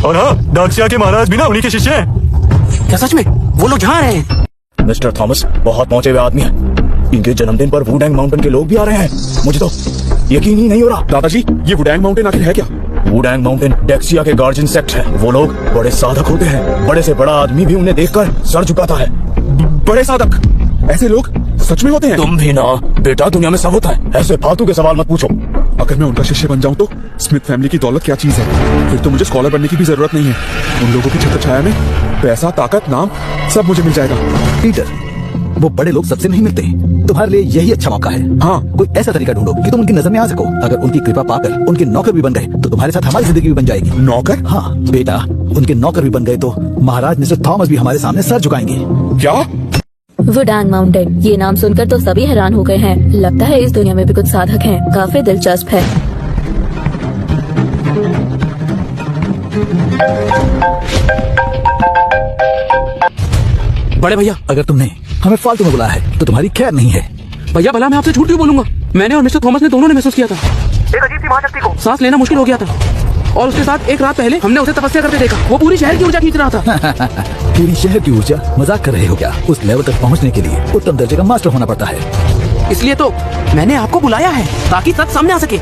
और हाँ, डाकसिया के महाराज भी ना उन्हीं के शिष्य हैं। क्या सच में? वो लोग यहाँ आ रहे हैं? मिस्टर थॉमस बहुत पहुंचे हुए आदमी हैं। इनके जन्मदिन पर वुडैंग माउंटेन के लोग भी आ रहे हैं। मुझे तो यकीन ही नहीं हो रहा। दादाजी, ये वुडैंग माउंटेन आखिर है क्या? वुडैंग माउंटेन डेक्सिया के गार्जियन सेक्ट है। वो लोग बड़े साधक होते हैं। बड़े से बड़ा आदमी भी उन्हें देखकर सर झुकाता है। बड़े साधक? ऐसे लोग सच में होते हैं? तुम भी ना बेटा, दुनिया में सब होता है। ऐसे फालतू के सवाल मत पूछो। अगर मैं उनका शिष्य बन जाऊं तो स्मिथ फैमिली की दौलत क्या चीज है? फिर तो मुझे स्कॉलर बनने की भी जरूरत नहीं है। उन लोगों की छत्र छाया में पैसा, ताकत, नाम सब मुझे मिल जाएगा। पीटर, वो बड़े लोग सबसे नहीं मिलते। तुम्हारे लिए यही अच्छा मौका है। हाँ, कोई ऐसा तरीका ढूंढो कि तुम उनकी नजर में आ सको। अगर उनकी कृपा पाकर उनके नौकर भी बन गए तो तुम्हारे साथ हमारी जिंदगी भी बन जाएगी। नौकर? हाँ बेटा, उनके नौकर भी बन गए तो महाराज मिस्टर थॉमस भी हमारे सामने सर झुकाएंगे। क्या? वुडैंग माउंटेन, ये नाम सुनकर तो सभी हैरान हो गए हैं। लगता है इस दुनिया में भी कुछ साधक हैं। काफी दिलचस्प है। बड़े भैया, अगर तुमने हमें फालतू में बुलाया है तो तुम्हारी खैर नहीं है। भैया भला मैं आपसे झूठ क्यों बोलूंगा? मैंने और मिस्टर थॉमस ने दोनों ने महसूस किया था एक अजीब सी महाशक्ति को। सांस लेना मुश्किल हो गया था। और उसके साथ एक रात पहले हमने उसे तपस्या करते देखा। वो पूरी शहर की ऊर्जा खींच रहा था। पूरी शहर की ऊर्जा? मजाक कर रहे हो क्या? उस लेवल तक पहुंचने के लिए उत्तम दर्जे का मास्टर होना पड़ता है। इसलिए तो मैंने आपको बुलाया है, ताकि सच सामने आ सके।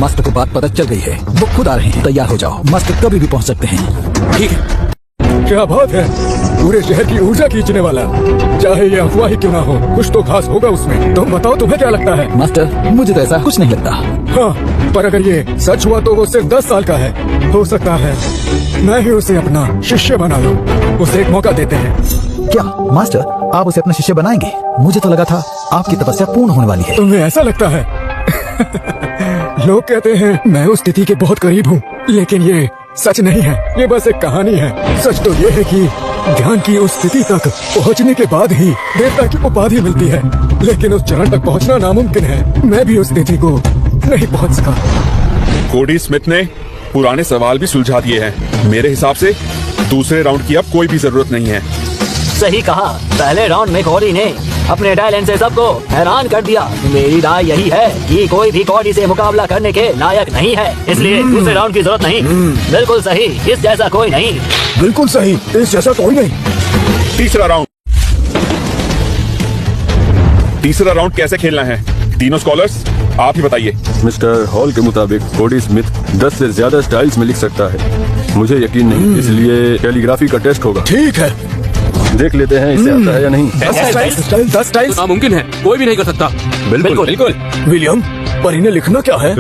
मास्टर को बात पता चल गई है। वो खुद आ रहे हैं। तैयार हो जाओ, मास्टर कभी भी पहुंच सकते हैं। ठीक है। क्या बात है, पूरे शहर की ऊर्जा खींचने वाला। चाहे ये अफवाह ही क्यों ना हो, कुछ तो खास होगा उसमें। तुम बताओ, तुम्हें क्या लगता है? मास्टर, मुझे तो ऐसा कुछ नहीं लगता। हाँ, पर अगर ये सच हुआ तो वो सिर्फ 10 साल का है। हो सकता है मैं ही उसे अपना शिष्य बना लूं। उसे एक मौका देते हैं। क्या मास्टर, आप उसे अपना शिष्य बनाएंगे? मुझे तो लगा था आपकी तपस्या पूर्ण होने वाली है। तुम्हें ऐसा लगता है? लोग कहते हैं मैं उस तिथि के बहुत करीब हूँ, लेकिन ये सच नहीं है। ये बस एक कहानी है। सच तो ये है कि ध्यान की उस स्थिति तक पहुँचने के बाद ही देवता की उपाधि मिलती है। लेकिन उस चरण तक पहुँचना नामुमकिन है। मैं भी उस तिथि को नहीं पहुँच सका। कोडी स्मिथ ने पुराने सवाल भी सुलझा दिए हैं। मेरे हिसाब से दूसरे राउंड की अब कोई भी जरूरत नहीं है। सही कहा। पहले राउंड में कोडी ने अपने टैलेंट से सबको हैरान कर दिया। मेरी राय यही है कि कोई भी कोडी से मुकाबला करने के लायक नहीं है, इसलिए दूसरे राउंड की जरूरत नहीं। बिल्कुल सही, इस जैसा कोई नहीं। बिल्कुल सही, इस जैसा कोई नहीं। तीसरा राउंड कैसे खेलना है? तीनों स्कॉलर्स आप ही बताइए। मिस्टर हॉल के मुताबिक कोडी स्मिथ 10 से ज्यादा स्टाइल्स में लिख सकता है। मुझे यकीन नहीं, इसलिए कैलीग्राफी का टेस्ट होगा। ठीक है, देख लेते हैं इसे आता है या नहीं। 10 स्टाइल नामुमकिन है, कोई भी नहीं कर सकता। बिल्कुल। विलियम, पर इन्हें लिखना क्या है?